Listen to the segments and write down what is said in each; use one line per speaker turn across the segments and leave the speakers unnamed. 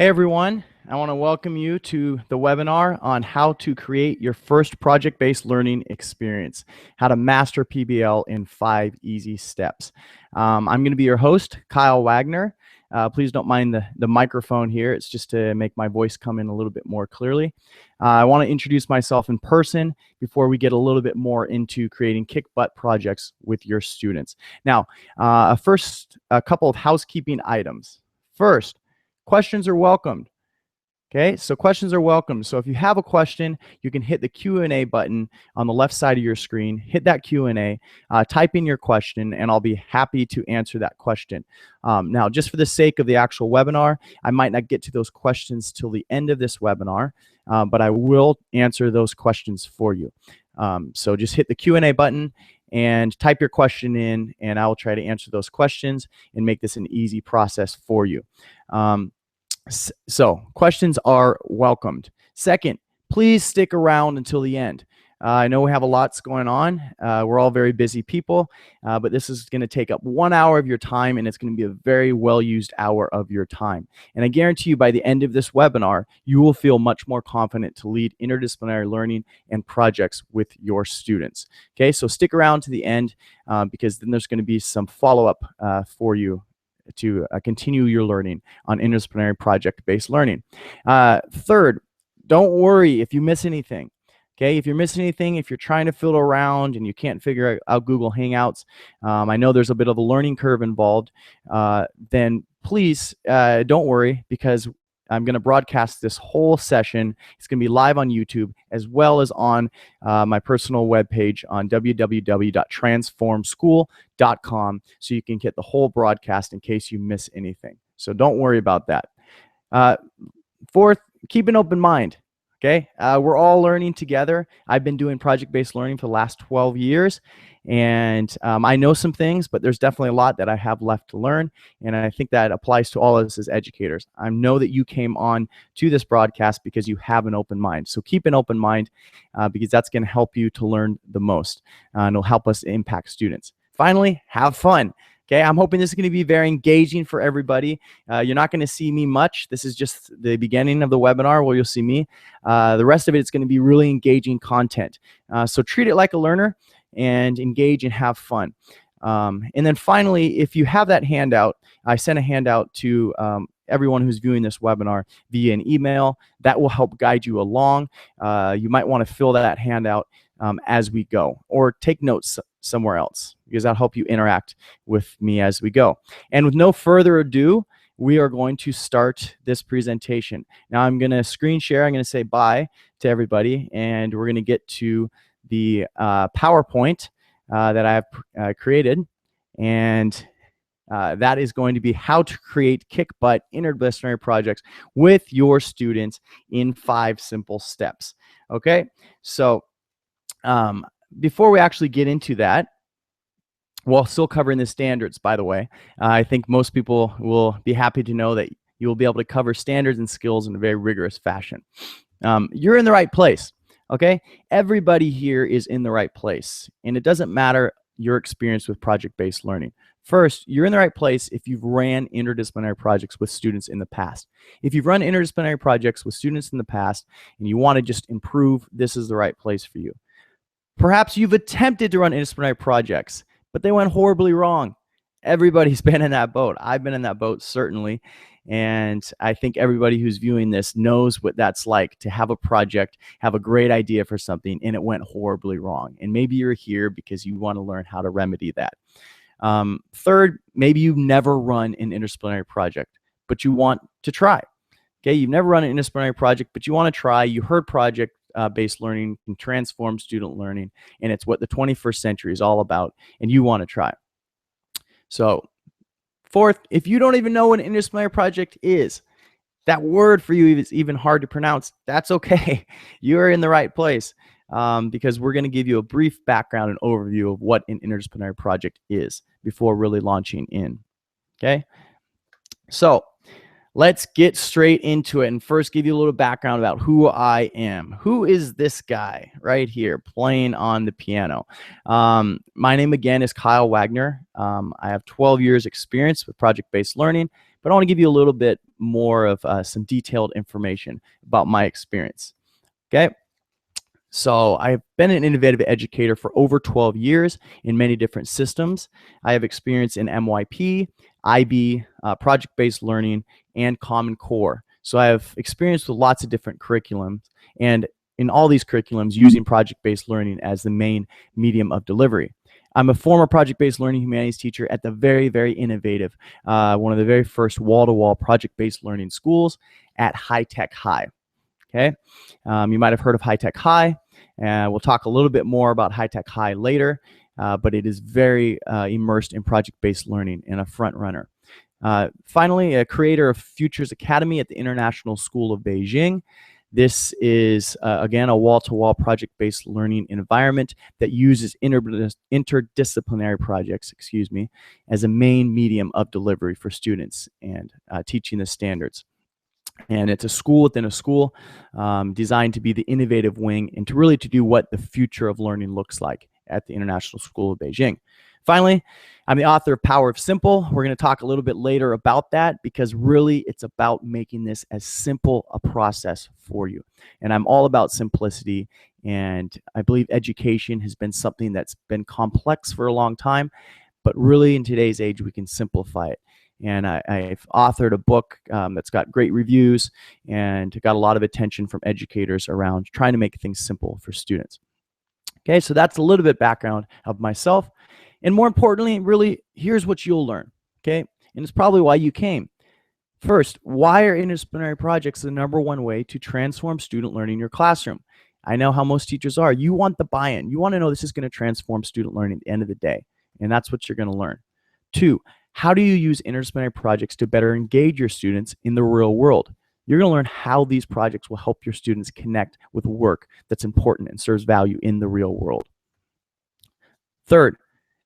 Hey everyone, I want to welcome you to the webinar on how to create your first project-based learning experience, how to master PBL in 5 easy steps. I'm going to be your host, Kyle Wagner. Please don't mind the microphone here. It's just to make my voice come in a little bit more clearly. I want to introduce myself in person before we get a little bit more into creating kick-butt projects with your students. Now, first, a couple of housekeeping items. First, questions are welcomed. Okay, so questions are welcome. So if you have a question, you can hit the Q&A button on the left side of your screen, hit that Q&A, type in your question, and I'll be happy to answer that question. Now, just for the sake of the actual webinar, I might not get to those questions till the end of this webinar, but I will answer those questions for you. So just hit the Q&A button and type your question in, and I will try to answer those questions and make this an easy process for you. So questions are welcomed. Second, please stick around until the end. I know we have a lot going on. We're all very busy people, but this is going to take up 1 hour of your time, and it's going to be a very well-used hour of your time. And I guarantee you by the end of this webinar, you will feel much more confident to lead interdisciplinary learning and projects with your students. Okay, so stick around to the end because then there's going to be some follow-up for you to continue your learning on interdisciplinary project-based learning. Third, don't worry if you miss anything. Okay, if you're missing anything, if you're trying to fiddle around and you can't figure out Google Hangouts, I know there's a bit of a learning curve involved, then please don't worry, because I'm going to broadcast this whole session. It's going to be live on YouTube as well as on my personal webpage on www.transformschool.com, so you can get the whole broadcast in case you miss anything. So don't worry about that. Fourth, keep an open mind. Okay, we're all learning together. I've been doing project-based learning for the last 12 years, and I know some things, but there's definitely a lot that I have left to learn, and I think that applies to all of us as educators. I know that you came on to this broadcast because you have an open mind, so keep an open mind because that's going to help you to learn the most, and it'll help us impact students. Finally, have fun. Okay, I'm hoping this is going to be very engaging for everybody. You're not going to see me much. This is just the beginning of the webinar where you'll see me. The rest of it is going to be really engaging content. So treat it like a learner and engage and have fun. And then finally, if you have that handout, I sent a handout to everyone who's viewing this webinar via an email. That will help guide you along. You might want to fill that handout as we go, or take notes somewhere else, because that'll help you interact with me as we go. And with no further ado, we are going to start this presentation. Now I'm going to screen share. I'm going to say bye to everybody, and we're going to get to the PowerPoint that I have created, and that is going to be how to create kick-butt interdisciplinary projects with your students in 5 simple steps. Okay, so before we actually get into that, while still covering the standards, by the way, I think most people will be happy to know that you will be able to cover standards and skills in a very rigorous fashion. You're in the right place, okay? Everybody here is in the right place, and it doesn't matter your experience with project-based learning. First, you're in the right place if you've ran interdisciplinary projects with students in the past. If you've run interdisciplinary projects with students in the past and you want to just improve, this is the right place for you. Perhaps you've attempted to run interdisciplinary projects, but they went horribly wrong. Everybody's been in that boat. I've been in that boat, certainly. And I think everybody who's viewing this knows what that's like, to have a project, have a great idea for something, and it went horribly wrong. And maybe you're here because you want to learn how to remedy that. Third, maybe you've never run an interdisciplinary project, but you want to try. Okay, you've never run an interdisciplinary project, but you want to try. You heard project-based learning can transform student learning, and it's what the 21st century is all about, and you want to try. So fourth, if you don't even know what an interdisciplinary project is, that word for you is even hard to pronounce, that's okay. You're in the right place, because we're going to give you a brief background and overview of what an interdisciplinary project is before really launching in. Okay, so let's get straight into it and first give you a little background about who I am. Who is this guy right here playing on the piano? My name again is Kyle Wagner. I have 12 years experience with project-based learning, but I want to give you a little bit more of some detailed information about my experience. Okay. So I've been an innovative educator for over 12 years in many different systems. I have experience in MYP, IB, project-based learning, and Common Core. So I have experience with lots of different curriculums, and in all these curriculums using project-based learning as the main medium of delivery. I'm a former project-based learning humanities teacher at the very, very innovative, one of the very first wall-to-wall project-based learning schools at High Tech High. Okay, you might have heard of High Tech High. We'll talk a little bit more about High Tech High later, but it is very immersed in project-based learning and a front runner. Finally, a creator of Futures Academy at the International School of Beijing. This is, again, a wall-to-wall project-based learning environment that uses interdisciplinary projects, as a main medium of delivery for students and teaching the standards. And it's a school within a school, designed to be the innovative wing and to do what the future of learning looks like at the International School of Beijing. Finally, I'm the author of Power of Simple. We're going to talk a little bit later about that because really it's about making this as simple a process for you. And I'm all about simplicity. And I believe education has been something that's been complex for a long time, but really in today's age, we can simplify it. And I've authored a book that's got great reviews and got a lot of attention from educators around trying to make things simple for students. Okay, so that's a little bit background of myself. And more importantly, really, here's what you'll learn. Okay, and it's probably why you came. First, why are interdisciplinary projects the #1 way to transform student learning in your classroom? I know how most teachers are. You want the buy-in. You want to know this is going to transform student learning at the end of the day. And that's what you're going to learn. 2, how do you use interdisciplinary projects to better engage your students in the real world? You're going to learn how these projects will help your students connect with work that's important and serves value in the real world. Third,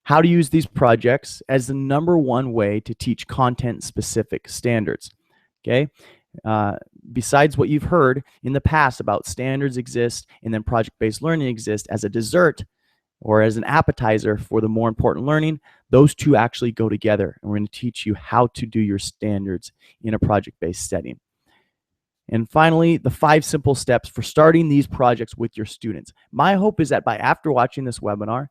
how to use these projects as the #1 way to teach content-specific standards. Okay? Besides what you've heard in the past about standards exist and then project-based learning exists as a dessert or as an appetizer for the more important learning, those two actually go together. And we're going to teach you how to do your standards in a project-based setting. And finally, the 5 simple steps for starting these projects with your students. My hope is that after watching this webinar,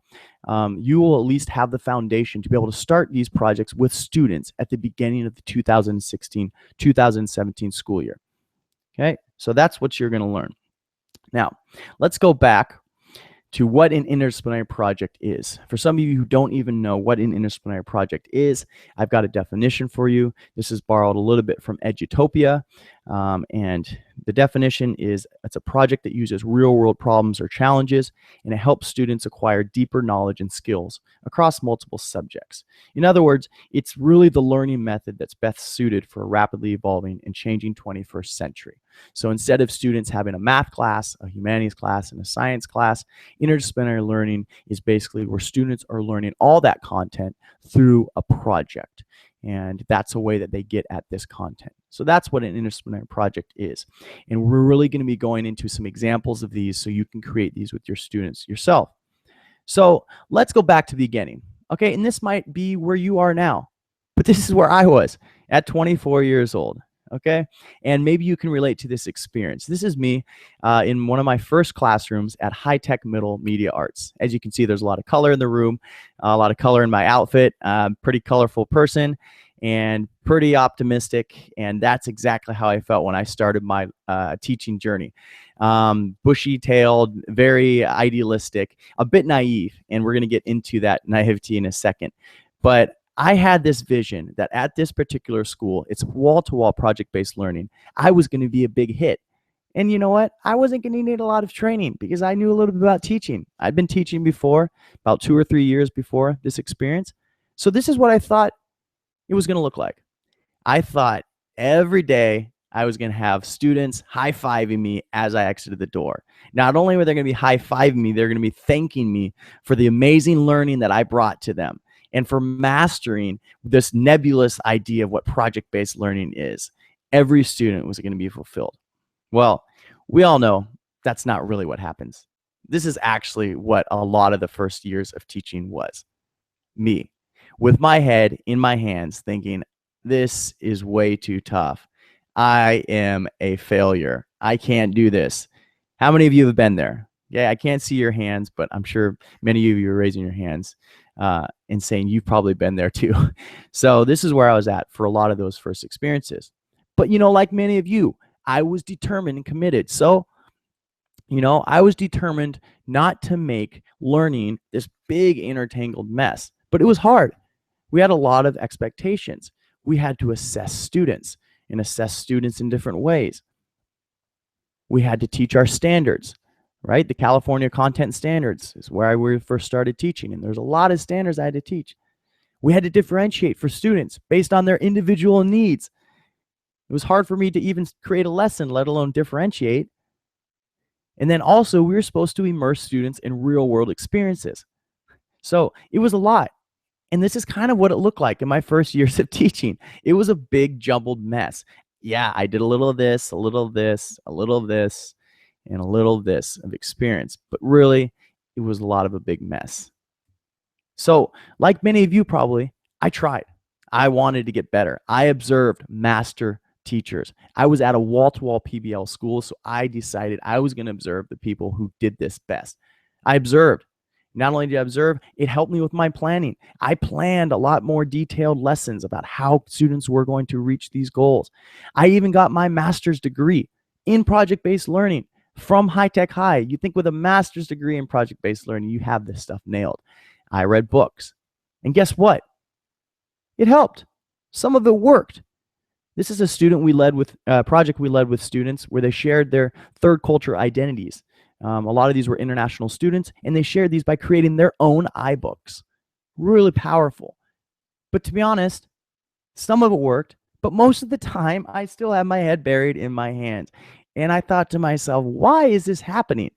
you will at least have the foundation to be able to start these projects with students at the beginning of the 2016-2017 school year. Okay, so that's what you're going to learn. Now, let's go back to what an interdisciplinary project is. For some of you who don't even know what an interdisciplinary project is, I've got a definition for you. This is borrowed a little bit from Edutopia, and the definition is it's a project that uses real-world problems or challenges, and it helps students acquire deeper knowledge and skills across multiple subjects. In other words, it's really the learning method that's best suited for a rapidly evolving and changing 21st century. So instead of students having a math class, a humanities class, and a science class, interdisciplinary learning is basically where students are learning all that content through a project. And that's a way that they get at this content. So that's what an interdisciplinary project is. And we're really going to be going into some examples of these so you can create these with your students yourself. So let's go back to the beginning. Okay, and this might be where you are now, but this is where I was at 24 years old. Okay, and maybe you can relate to this experience. This is me in one of my first classrooms at High Tech Middle Media Arts. As you can see, there's a lot of color in the room, a lot of color in my outfit, pretty colorful person, and pretty optimistic, and that's exactly how I felt when I started my teaching journey. Bushy-tailed, very idealistic, a bit naive, and we're going to get into that naivety in a second. But I had this vision that at this particular school, it's wall-to-wall project-based learning, I was going to be a big hit. And you know what? I wasn't going to need a lot of training because I knew a little bit about teaching. I'd been teaching before, about 2 or 3 years before this experience. So this is what I thought it was going to look like. I thought every day I was going to have students high-fiving me as I exited the door. Not only were they going to be high-fiving me, they're going to be thanking me for the amazing learning that I brought to them and for mastering this nebulous idea of what project-based learning is. every student was going to be fulfilled. Well, we all know that's not really what happens. This is actually what a lot of the first years of teaching was. Me, with my head in my hands, thinking, this is way too tough. I am a failure. I can't do this. How many of you have been there? Yeah, I can't see your hands, but I'm sure many of you are raising your hands and saying you've probably been there too. So this is where I was at for a lot of those first experiences. But, like many of you, I was determined and committed. So, I was determined not to make learning this big intertangled mess, but it was hard. We had a lot of expectations. We had to assess students and assess students in different ways. We had to teach our standards, right? The California content standards is where I first started teaching, and there's a lot of standards I had to teach. We had to differentiate for students based on their individual needs. It was hard for me to even create a lesson, let alone differentiate. And then also, we were supposed to immerse students in real world experiences. So it was a lot. And this is kind of what it looked like in my first years of teaching. It was a big jumbled mess. Yeah, I did a little of this, a little of this, a little of this, and a little of this of experience. But really, it was a lot of a big mess. So like many of you probably, I tried. I wanted to get better. I observed master teachers. I was at a wall-to-wall PBL school, so I decided I was going to observe the people who did this best. I observed. Not only did I observe, it helped me with my planning. I planned a lot more detailed lessons about how students were going to reach these goals. I even got my master's degree in project-based learning from High Tech High. You think with a master's degree in project-based learning, you have this stuff nailed. I read books. And guess what? It helped. Some of it worked. This is a project we led with students where they shared their third culture identities. A lot of these were international students, and they shared these by creating their own iBooks. Really powerful. But to be honest, some of it worked, but most of the time, I still have my head buried in my hands. And I thought to myself, why is this happening?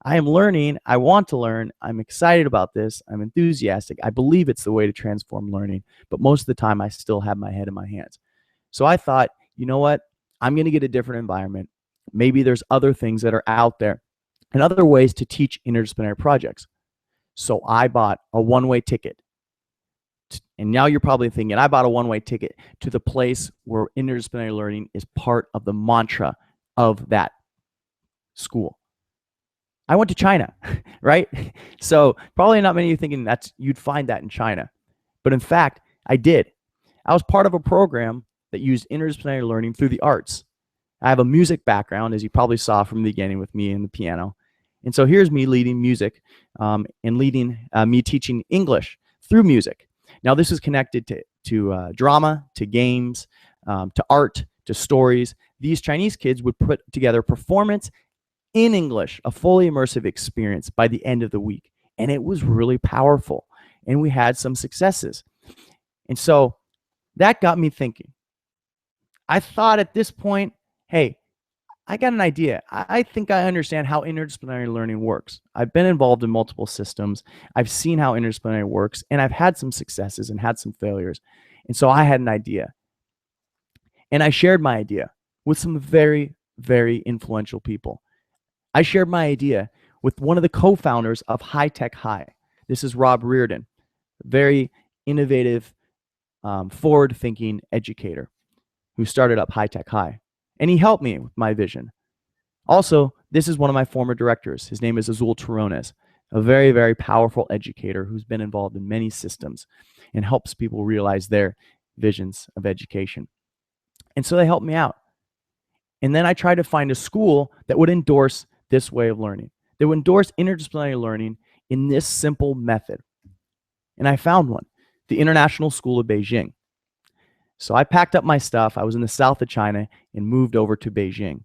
I am learning. I want to learn. I'm excited about this. I'm enthusiastic. I believe it's the way to transform learning. But most of the time, I still have my head in my hands. So I thought, you know what? I'm going to get a different environment. Maybe there's other things that are out there and other ways to teach interdisciplinary projects. So I bought a one-way ticket. And now you're probably thinking, I bought a one-way ticket to the place where interdisciplinary learning is part of the mantra of that school. I went to China, right? So probably not many of you thinking you'd find that in China. But in fact, I did. I was part of a program that used interdisciplinary learning through the arts. I have a music background, as you probably saw from the beginning with me and the piano. And so here's me leading music and leading me teaching English through music. Now this is connected to drama, to games, to art, to stories. These Chinese kids would put together performance in English, a fully immersive experience by the end of the week. And it was really powerful. And we had some successes. And so that got me thinking. I thought at this point, hey, I got an idea. I think I understand how interdisciplinary learning works. I've been involved in multiple systems. I've seen how interdisciplinary works, and I've had some successes and had some failures. And so I had an idea. And I shared my idea with some very, very influential people. I shared my idea with one of the co-founders of High Tech High. This is Rob Reardon, very innovative, forward-thinking educator who started up High Tech High. And he helped me with my vision. Also, this is one of my former directors. His name is Azul Terrones, a very, very powerful educator who's been involved in many systems and helps people realize their visions of education. And so they helped me out. And then I tried to find a school that would endorse this way of learning. They would endorse interdisciplinary learning in this simple method. And I found one, the International School of Beijing. So I packed up my stuff. I was in the south of China and moved over to Beijing,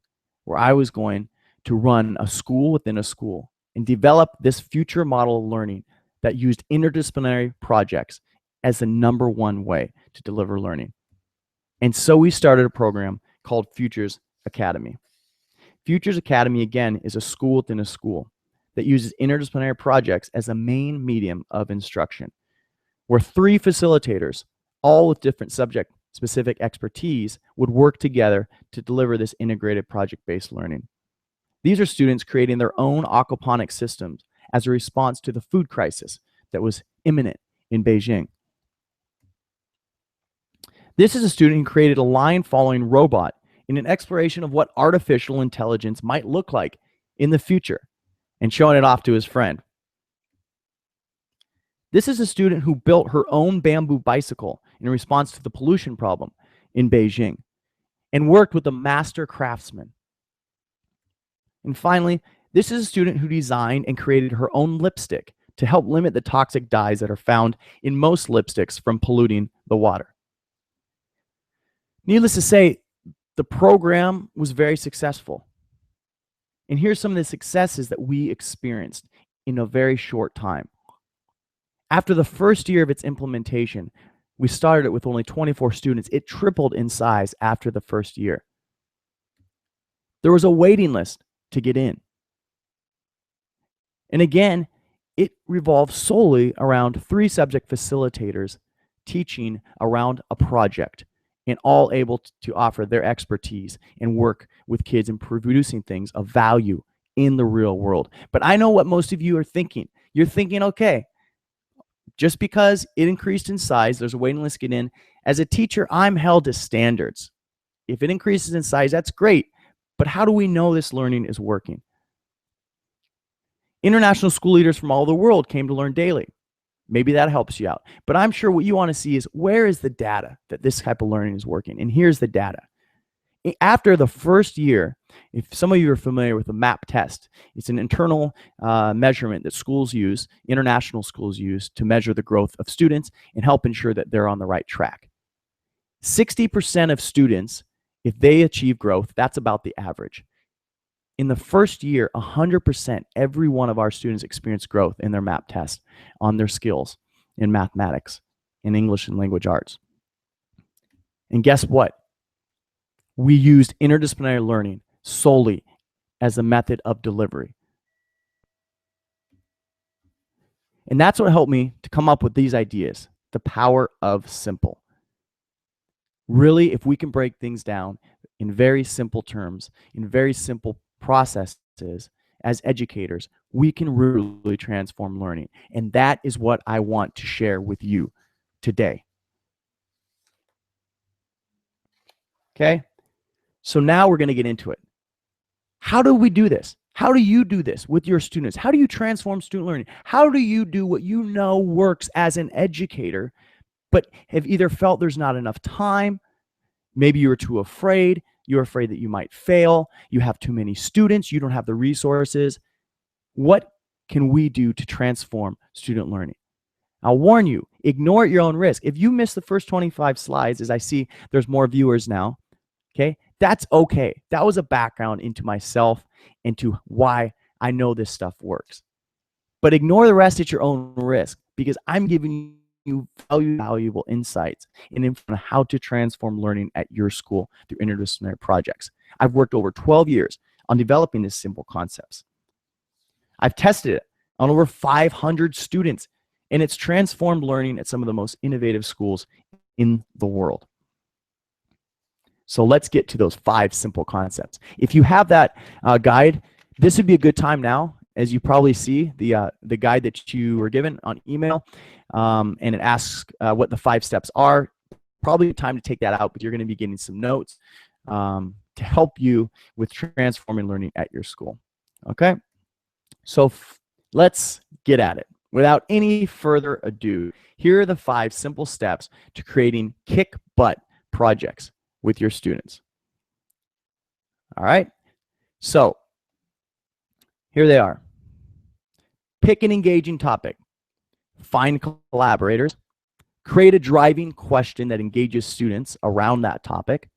where I was going to run a school within a school and develop this future model of learning that used interdisciplinary projects as the #1 way to deliver learning. And so we started a program called Futures Academy. Futures Academy, again, is a school within a school that uses interdisciplinary projects as the main medium of instruction, where 3 facilitators, all with different subject specific expertise would work together to deliver this integrated project-based learning. These are students creating their own aquaponic systems as a response to the food crisis that was imminent in Beijing. This is a student who created a line-following robot in an exploration of what artificial intelligence might look like in the future and showing it off to his friend. This is a student who built her own bamboo bicycle in response to the pollution problem in Beijing and worked with a master craftsman. And finally, this is a student who designed and created her own lipstick to help limit the toxic dyes that are found in most lipsticks from polluting the water. Needless to say, the program was very successful. And here's some of the successes that we experienced in a very short time. After the first year of its implementation, we started it with only 24 students. It tripled in size after the first year. There was a waiting list to get in. And again, it revolved solely around 3 subject facilitators teaching around a project and all able to offer their expertise and work with kids in producing things of value in the real world. But I know what most of you are thinking. You're thinking, okay, just because it increased in size, there's a waiting list to get in. As a teacher, I'm held to standards. If it increases in size, that's great. But how do we know this learning is working? International school leaders from all over the world came to learn daily. Maybe that helps you out. But I'm sure what you want to see is, where is the data that this type of learning is working? And here's the data. After the first year, if some of you are familiar with the MAP test, it's an internal measurement that schools use, international schools use, to measure the growth of students and help ensure that they're on the right track. 60% of students, if they achieve growth, that's about the average. In the first year, 100%, every one of our students experienced growth in their MAP test on their skills in mathematics, in English and language arts. And guess what? We used interdisciplinary learning solely as a method of delivery. And that's what helped me to come up with these ideas, the power of simple. Really, if we can break things down in very simple terms, in very simple processes, as educators, we can really transform learning. And that is what I want to share with you today. Okay? So now we're going to get into it. How do we do this? How do you do this with your students? How do you transform student learning? How do you do what you know works as an educator, but have either felt there's not enough time, maybe you're too afraid, you're afraid that you might fail, you have too many students, you don't have the resources. What can we do to transform student learning? I'll warn you, ignore at your own risk. If you miss the first 25 slides, as I see there's more viewers now, okay, that's okay. That was a background into myself, into why I know this stuff works. But ignore the rest at your own risk, because I'm giving you valuable insights and on how to transform learning at your school through interdisciplinary projects. I've worked over 12 years on developing these simple concepts. I've tested it on over 500 students, and it's transformed learning at some of the most innovative schools in the world. So let's get to those 5 simple concepts. If you have that guide, this would be a good time now, as you probably see the guide that you were given on email, and it asks what the 5 steps are. Probably time to take that out, but you're going to be getting some notes to help you with transforming learning at your school. Okay, so let's get at it. Without any further ado, here are the 5 simple steps to creating kick-butt projects with your students. All right, so here they are. Pick an engaging topic. Find collaborators. Create a driving question that engages students around that topic.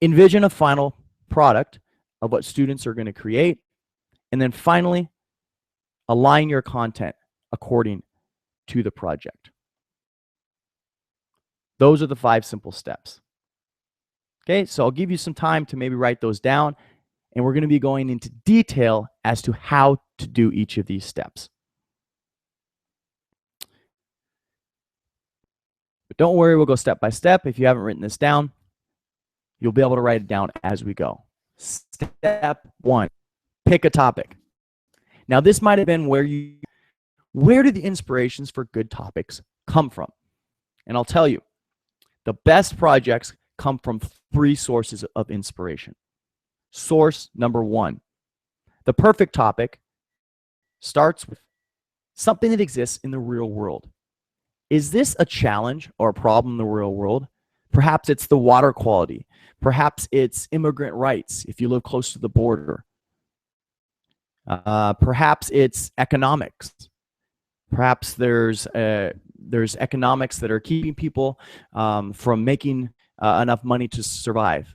Envision a final product of what students are going to create. And then finally, align your content according to the project. Those are the 5 simple steps. Okay, so I'll give you some time to maybe write those down, and we're going to be going into detail as to how to do each of these steps. But don't worry, we'll go step by step. If you haven't written this down, you'll be able to write it down as we go. Step 1, pick a topic. Now, this might have been where do the inspirations for good topics come from? And I'll tell you, the best projects come from 3 sources of inspiration. Source number 1, the perfect topic starts with something that exists in the real world. Is this a challenge or a problem in the real world? Perhaps it's the water quality. Perhaps it's immigrant rights if you live close to the border. Perhaps it's economics. Perhaps there's economics that are keeping people from making enough money to survive.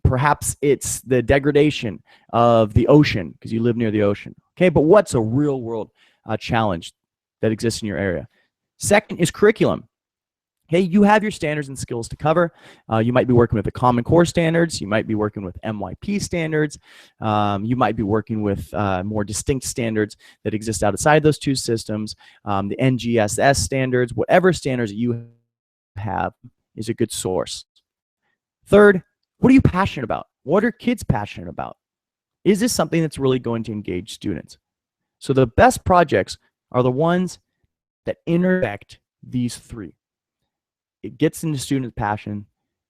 Perhaps it's the degradation of the ocean because you live near the ocean. Okay, but what's a real world challenge that exists in your area? Second is curriculum. Hey, you have your standards and skills to cover. You might be working with the Common Core standards. You might be working with MYP standards. You might be working with more distinct standards that exist outside those 2 systems. The NGSS standards, whatever standards that you have is a good source. Third, what are you passionate about? What are kids passionate about? Is this something that's really going to engage students? So the best projects are the ones that intersect these 3. It gets into student passion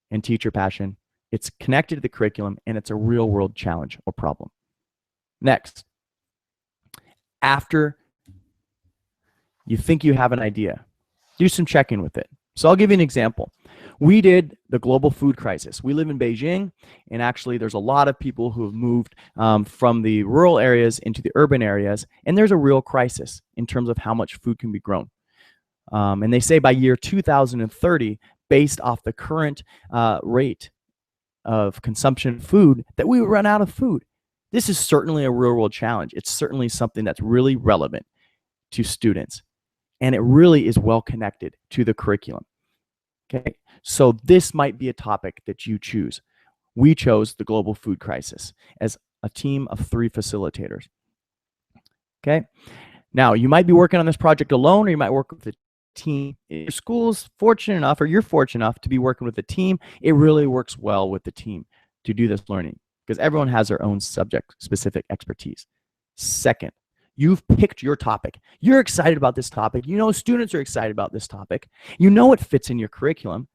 and teacher passion. It's connected to the curriculum, and it's a real world challenge or problem. Next, after you think you have an idea, do some check-in with it. So I'll give you an example. We did the global food crisis. We live in Beijing, and actually there's a lot of people who have moved from the rural areas into the urban areas, and there's a real crisis in terms of how much food can be grown. And they say by year 2030, based off the current rate of consumption of food, that we will run out of food. This is certainly a real world challenge. It's certainly something that's really relevant to students, and it really is well connected to the curriculum. Okay, so this might be a topic that you choose. We chose the global food crisis as a team of 3 facilitators. Okay, now you might be working on this project alone, or you might work with a team. If your school's fortunate enough, or you're fortunate enough to be working with a team, it really works well with the team to do this learning because everyone has their own subject specific expertise. Second, you've picked your topic. You're excited about this topic. You know students are excited about this topic. You know it fits in your curriculum.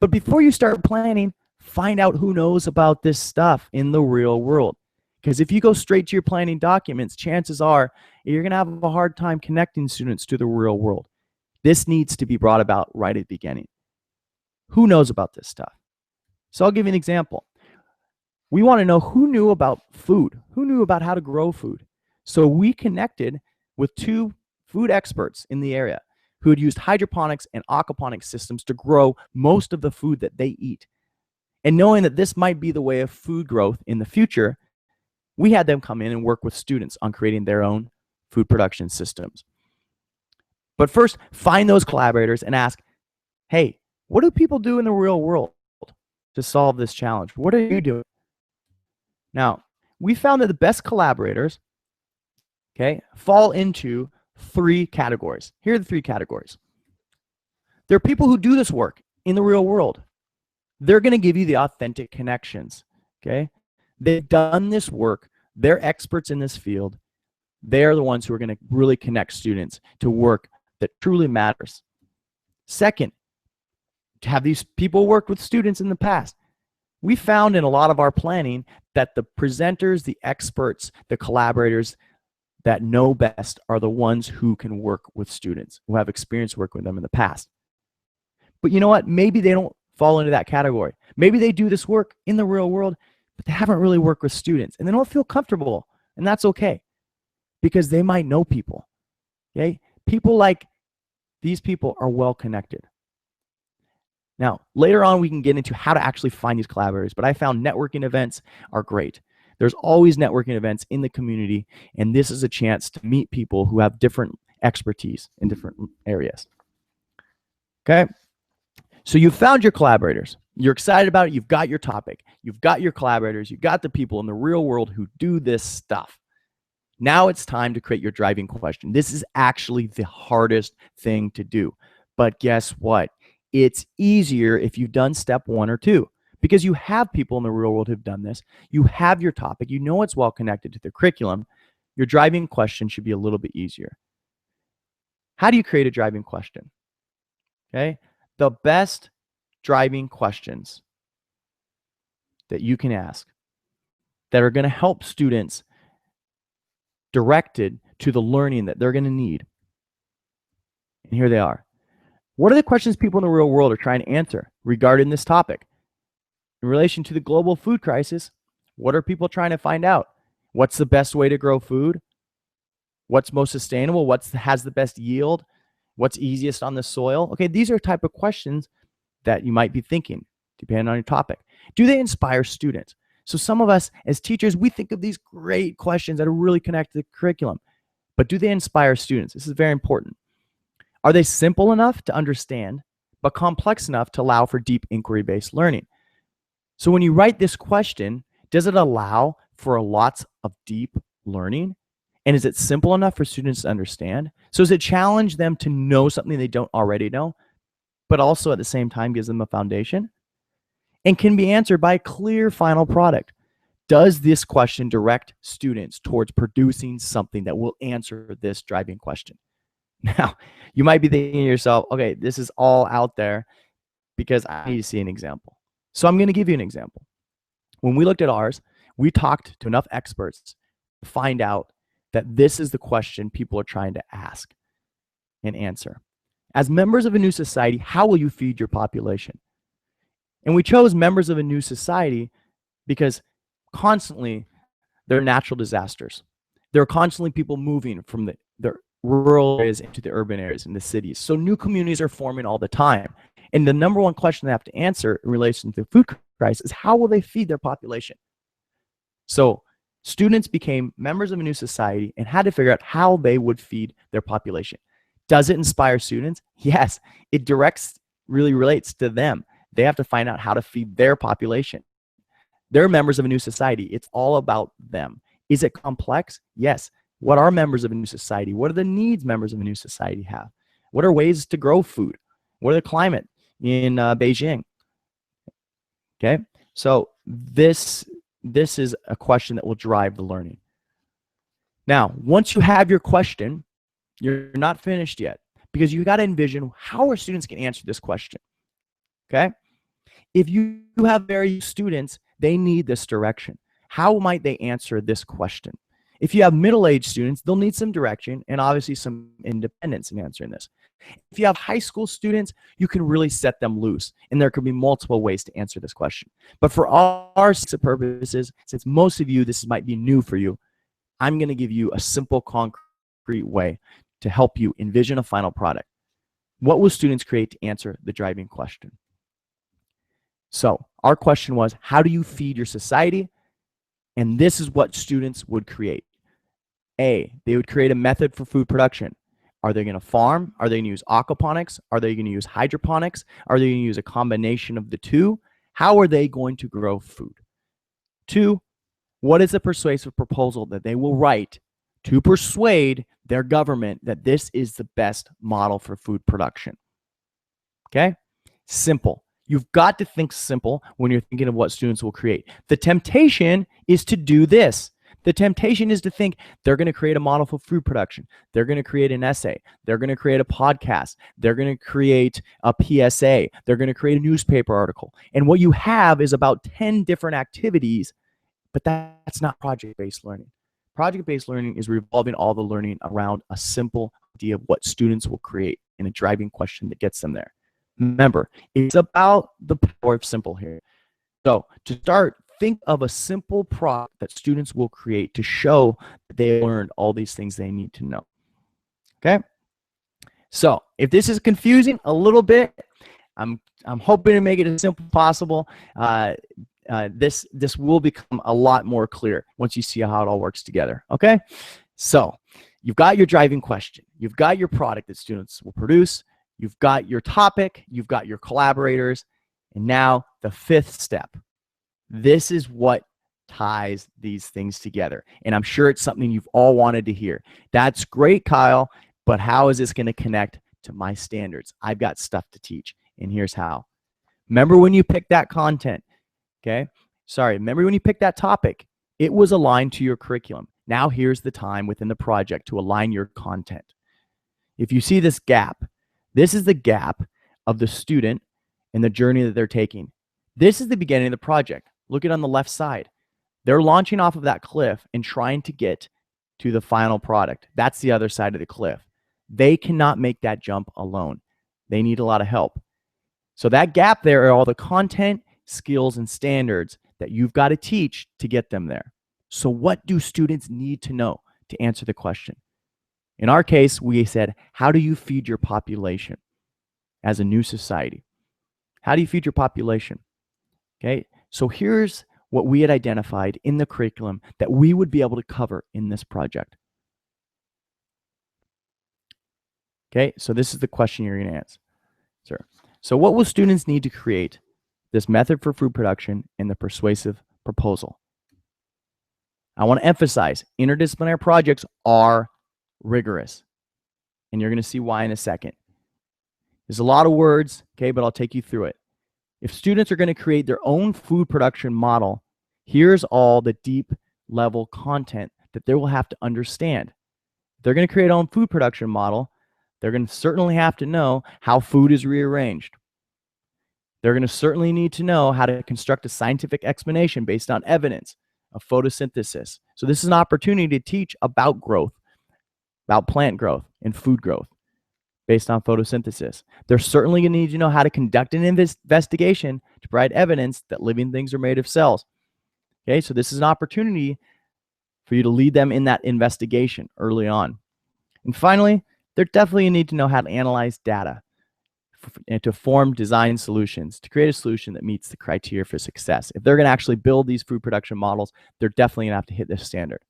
But before you start planning, find out who knows about this stuff in the real world. Because if you go straight to your planning documents, chances are you're going to have a hard time connecting students to the real world. This needs to be brought about right at the beginning. Who knows about this stuff? So I'll give you an example. We want to know who knew about food, who knew about how to grow food. So we connected with 2 food experts in the area who had used hydroponics and aquaponics systems to grow most of the food that they eat. And knowing that this might be the way of food growth in the future, we had them come in and work with students on creating their own food production systems. But first, find those collaborators and ask, hey, what do people do in the real world to solve this challenge? What are you doing? Now, we found that the best collaborators, okay, fall into 3 categories. Here are the 3 categories. There are people who do this work in the real world. They're going to give you the authentic connections, okay? They've done this work. They're experts in this field. They're the ones who are going to really connect students to work that truly matters. Second, to have these people worked with students in the past. We found in a lot of our planning that the presenters, the experts, the collaborators that know best are the ones who can work with students, who have experience working with them in the past. But you know what? Maybe they don't fall into that category. Maybe they do this work in the real world, but they haven't really worked with students, and they don't feel comfortable, and that's okay because they might know people. Okay? People like these people are well connected. Now, later on, we can get into how to actually find these collaborators, but I found networking events are great. There's always networking events in the community, and this is a chance to meet people who have different expertise in different areas. Okay? So you found your collaborators. You're excited about it. You've got your topic. You've got your collaborators. You've got the people in the real world who do this stuff. Now it's time to create your driving question. This is actually the hardest thing to do. But guess what? It's easier if you've done step 1 or 2 because you have people in the real world who've done this. You have your topic. You know it's well connected to the curriculum. Your driving question should be a little bit easier. How do you create a driving question? Okay. The best driving questions that you can ask that are going to help students directed to the learning that they're going to need. And here they are. What are the questions people in the real world are trying to answer regarding this topic? In relation to the global food crisis, what are people trying to find out? What's the best way to grow food? What's most sustainable? What has the best yield? What's easiest on the soil? Okay, these are type of questions that you might be thinking, depending on your topic. Do they inspire students? So some of us as teachers, we think of these great questions that are really connected to the curriculum, but do they inspire students? This is very important. Are they simple enough to understand, but complex enough to allow for deep inquiry-based learning? So when you write this question, does it allow for lots of deep learning? And is it simple enough for students to understand? So does it challenge them to know something they don't already know, but also at the same time gives them a foundation? And can be answered by a clear final product. Does this question direct students towards producing something that will answer this driving question? Now, you might be thinking to yourself, okay, this is all out there because I need to see an example. So I'm going to give you an example. When we looked at ours, we talked to enough experts to find out that this is the question people are trying to ask and answer. As members of a new society, how will you feed your population? And we chose members of a new society because constantly there are natural disasters. There are constantly people moving from the rural areas into the urban areas and the cities. So new communities are forming all the time. And the number one question they have to answer in relation to the food crisis is how will they feed their population? So students became members of a new society and had to figure out how they would feed their population. Does it inspire students? Yes, it really relates to them. They have to find out how to feed their population. They're members of a new society. It's all about them. Is it complex? Yes. What are members of a new society? What are the needs members of a new society have? What are ways to grow food? What are the climate in Beijing? Okay, so this is a question that will drive the learning. Now, once you have your question, you're not finished yet because you got to envision how are students going to answer this question. Okay, if you have very students, they need this direction. How might they answer this question? If you have middle-aged students, they'll need some direction and obviously some independence in answering this. If you have high school students, you can really set them loose, and there could be multiple ways to answer this question. But for our purposes, since most of you, this might be new for you, I'm going to give you a simple, concrete way to help you envision a final product. What will students create to answer the driving question? So our question was, how do you feed your society? And this is what students would create. A, they would create a method for food production. Are they going to farm? Are they going to use aquaponics? Are they going to use hydroponics? Are they going to use a combination of the two? How are they going to grow food? 2, what is a persuasive proposal that they will write to persuade their government that this is the best model for food production? Okay? Simple. You've got to think simple when you're thinking of what students will create. The temptation is to do this. The temptation is to think they're going to create a model for food production. They're going to create an essay. They're going to create a podcast. They're going to create a PSA. They're going to create a newspaper article. And what you have is about 10 different activities, but that's not project-based learning. Project-based learning is revolving all the learning around a simple idea of what students will create and a driving question that gets them there. Remember, it's about the power of simple here. So to start, think of a simple product that students will create to show that they learned all these things they need to know. Okay? So if this is confusing a little bit, I'm hoping to make it as simple as possible. This will become a lot more clear once you see how it all works together. Okay? So you've got your driving question. You've got your product that students will produce. You've got your topic. You've got your collaborators. And now the 5th step. This is what ties these things together. And I'm sure it's something you've all wanted to hear. That's great, Kyle, but how is this going to connect to my standards. I've got stuff to teach, and here's how. Remember when you picked that content, okay? Remember when you picked that topic, it was aligned to your curriculum. Now here's the time within the project to align your content. If you see this gap, this is the gap of the student and the journey that they're taking. This is the beginning of the project. Look at it on the left side. They're launching off of that cliff and trying to get to the final product. That's the other side of the cliff. They cannot make that jump alone. They need a lot of help. So that gap there are all the content, skills, and standards that you've got to teach to get them there. So what do students need to know to answer the question? In our case, we said, how do you feed your population as a new society? How do you feed your population? Okay, so here's what we had identified in the curriculum that we would be able to cover in this project. Okay, so this is the question you're going to answer. So what will students need to create this method for food production in the persuasive proposal? I want to emphasize interdisciplinary projects are rigorous, and you're going to see why in a second. There's a lot of words, okay, but I'll take you through it. If students are going to create their own food production model, here's all the deep level content that they will have to understand. If they're going to create their own food production model, they're going to certainly have to know how food is rearranged. They're going to certainly need to know how to construct a scientific explanation based on evidence of photosynthesis. So this is an opportunity to teach about growth, about plant growth and food growth based on photosynthesis. They're certainly going to need to know how to conduct an investigation to provide evidence that living things are made of cells. Okay, so this is an opportunity for you to lead them in that investigation early on. And finally, they're definitely going to need to know how to analyze data and to form design solutions, to create a solution that meets the criteria for success. If they're going to actually build these food production models, they're definitely going to have to hit this standard.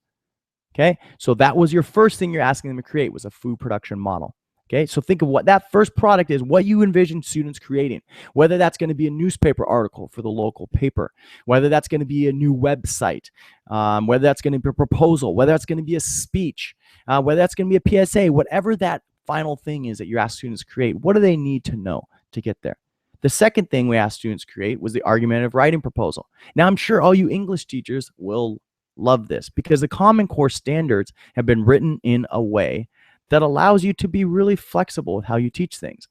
Okay, so that was your first thing you're asking them to create, was a food production model. Okay, so think of what that first product is, what you envision students creating, whether that's going to be a newspaper article for the local paper, whether that's going to be a new website, whether that's going to be a proposal, whether that's going to be a speech, whether that's going to be a PSA, whatever that final thing is that you ask students to create, what do they need to know to get there? The second thing we asked students to create was the argumentative writing proposal. Now, I'm sure all you English teachers will love this because the Common Core standards have been written in a way that allows you to be really flexible with how you teach things.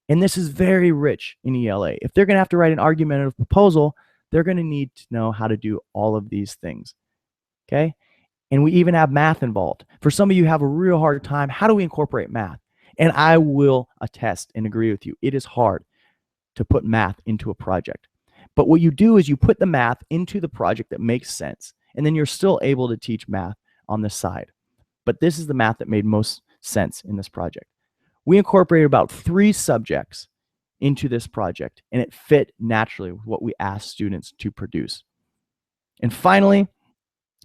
And this is very rich in ELA. If they're going to have to write an argumentative proposal, they're going to need to know how to do all of these things. Okay? And we even have math involved. For some of you have a real hard time, how do we incorporate math? And I will attest and agree with you. It is hard to put math into a project. But what you do is you put the math into the project that makes sense. And then you're still able to teach math on the side. But this is the math that made most sense in this project. We incorporated about 3 subjects into this project, and it fit naturally with what we asked students to produce. And finally,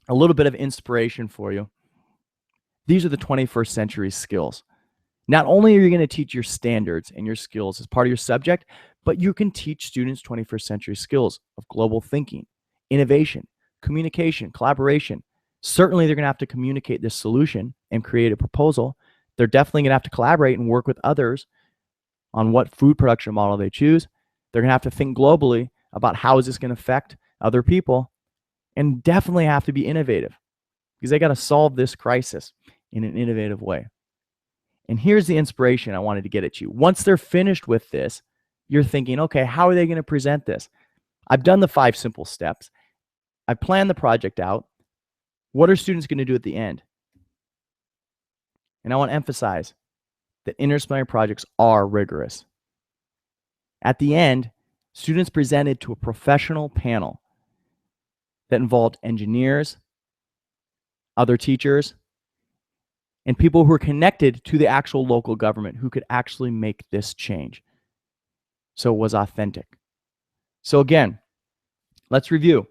a little bit of inspiration for you. These are the 21st century skills. Not only are you going to teach your standards and your skills as part of your subject, but you can teach students 21st century skills of global thinking, innovation, communication, collaboration. Certainly, they're going to have to communicate this solution and create a proposal. They're definitely going to have to collaborate and work with others on what food production model they choose. They're going to have to think globally about how is this going to affect other people, and definitely have to be innovative because they got to solve this crisis in an innovative way. And here's the inspiration I wanted to get at you. Once they're finished with this, you're thinking, okay, how are they going to present this? I've done the 5 simple steps. I planned the project out. What are students going to do at the end? And I want to emphasize that interdisciplinary projects are rigorous. At the end, students presented to a professional panel that involved engineers, other teachers, and people who are connected to the actual local government who could actually make this change. So it was authentic. So again, let's review.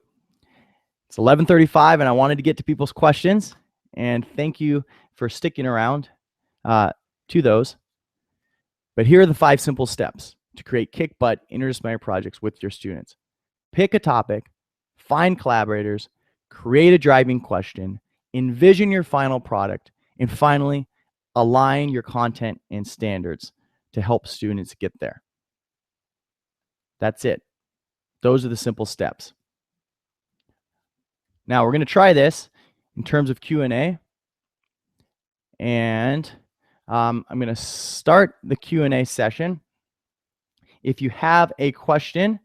It's 11:35 and I wanted to get to people's questions, and thank you for sticking around to those. But here are the 5 simple steps to create kick-butt interdisciplinary projects with your students. Pick a topic, find collaborators, create a driving question, envision your final product, and finally, align your content and standards to help students get there. That's it. Those are the simple steps. Now we're going to try this in terms of Q&A, and I'm going to start the Q&A session. If you have a question,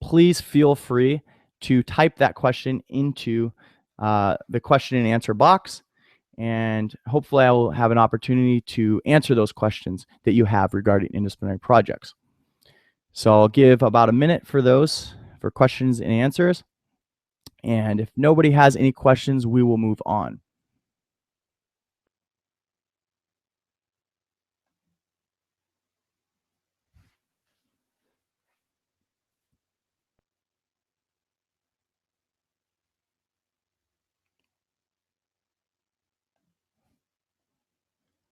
please feel free to type that question into the question and answer box, and hopefully I will have an opportunity to answer those questions that you have regarding interdisciplinary projects. So I'll give about a minute for those, for questions and answers. And if nobody has any questions, we will move on.